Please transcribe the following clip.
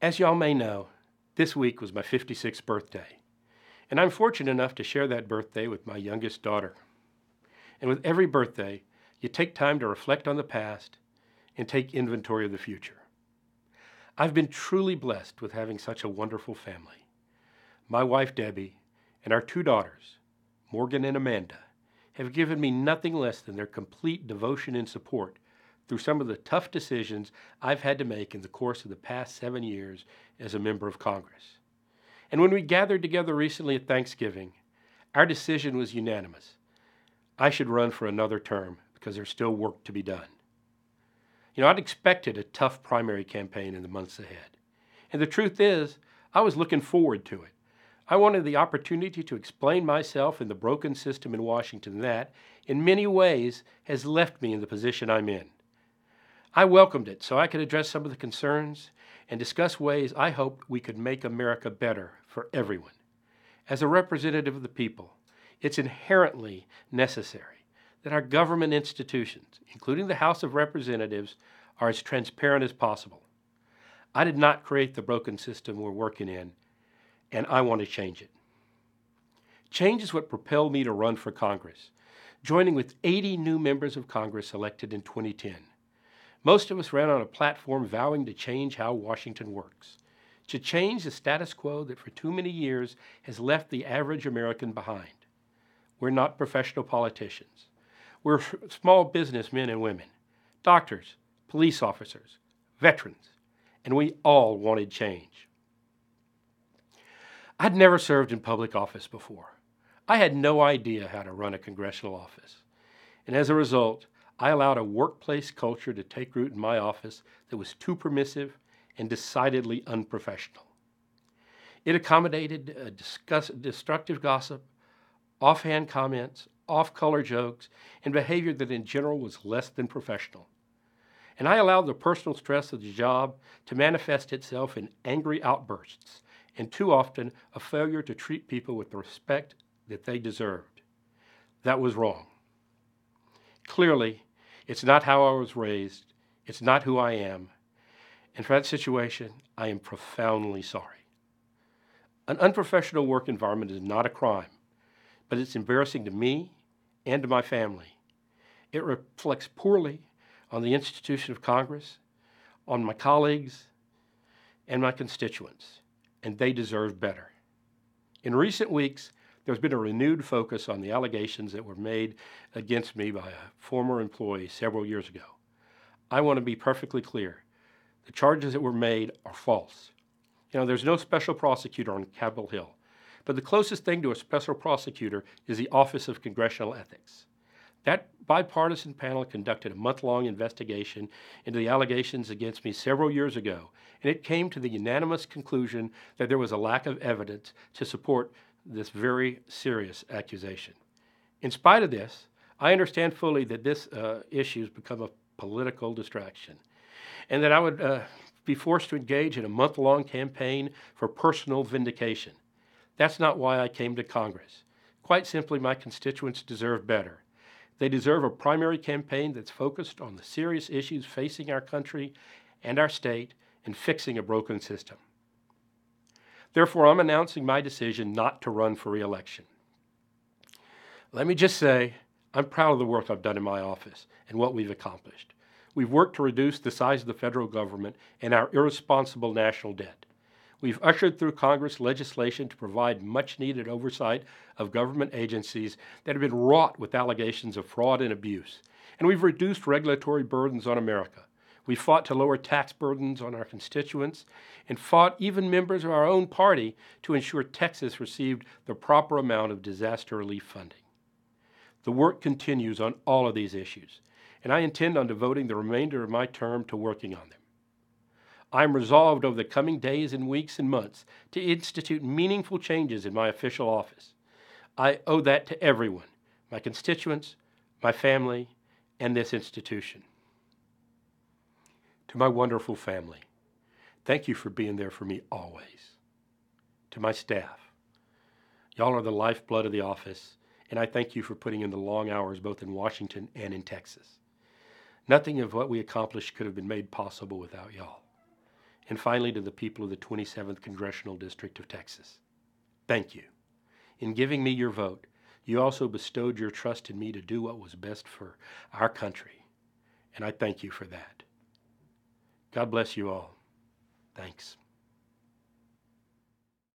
As y'all may know, this week was my 56th birthday, and I'm fortunate enough to share that birthday with my youngest daughter. And with every birthday, you take time to reflect on the past and take inventory of the future. I've been truly blessed with having such a wonderful family. My wife, Debbie, and our two daughters, Morgan and Amanda, have given me nothing less than their complete devotion and support through some of the tough decisions I've had to make in the course of the past 7 years as a member of Congress. And when we gathered together recently at Thanksgiving, our decision was unanimous. I should run for another term because there's still work to be done. I'd expected a tough primary campaign in the months ahead. And the truth is, I was looking forward to it. I wanted the opportunity to explain myself and the broken system in Washington that, in many ways, has left me in the position I'm in. I welcomed it so I could address some of the concerns and discuss ways I hoped we could make America better for everyone. As a representative of the people, it's inherently necessary that our government institutions, including the House of Representatives, are as transparent as possible. I did not create the broken system we're working in, and I want to change it. Change is what propelled me to run for Congress, joining with 80 new members of Congress elected in 2010. Most of us ran on a platform vowing to change how Washington works, to change the status quo that for too many years has left the average American behind. We're not professional politicians. We're small businessmen and women, doctors, police officers, veterans, and we all wanted change. I'd never served in public office before. I had no idea how to run a congressional office. And as a result, I allowed a workplace culture to take root in my office that was too permissive and decidedly unprofessional. It accommodated destructive gossip, offhand comments, off-color jokes, and behavior that in general was less than professional. And I allowed the personal stress of the job to manifest itself in angry outbursts, and too often a failure to treat people with the respect that they deserved. That was wrong. Clearly, it's not how I was raised. It's not who I am. And for that situation, I am profoundly sorry. An unprofessional work environment is not a crime, but it's embarrassing to me and to my family. It reflects poorly on the institution of Congress, on my colleagues, and my constituents, and they deserve better. In recent weeks, there's been a renewed focus on the allegations that were made against me by a former employee several years ago. I want to be perfectly clear. The charges that were made are false. There's no special prosecutor on Capitol Hill, but the closest thing to a special prosecutor is the Office of Congressional Ethics. That bipartisan panel conducted a month-long investigation into the allegations against me several years ago, and it came to the unanimous conclusion that there was a lack of evidence to support this very serious accusation. In spite of this, I understand fully that this issue has become a political distraction, and that I would be forced to engage in a month-long campaign for personal vindication. That's not why I came to Congress. Quite simply, my constituents deserve better. They deserve a primary campaign that's focused on the serious issues facing our country and our state and fixing a broken system. Therefore, I'm announcing my decision not to run for re-election. Let me just say, I'm proud of the work I've done in my office and what we've accomplished. We've worked to reduce the size of the federal government and our irresponsible national debt. We've ushered through Congress legislation to provide much-needed oversight of government agencies that have been wrought with allegations of fraud and abuse. And we've reduced regulatory burdens on America. We fought to lower tax burdens on our constituents and fought even members of our own party to ensure Texas received the proper amount of disaster relief funding. The work continues on all of these issues, and I intend on devoting the remainder of my term to working on them. I am resolved over the coming days and weeks and months to institute meaningful changes in my official office. I owe that to everyone, my constituents, my family, and this institution. To my wonderful family, thank you for being there for me always. To my staff, y'all are the lifeblood of the office, and I thank you for putting in the long hours both in Washington and in Texas. Nothing of what we accomplished could have been made possible without y'all. And finally, to the people of the 27th Congressional District of Texas, thank you. In giving me your vote, you also bestowed your trust in me to do what was best for our country, and I thank you for that. God bless you all. Thanks.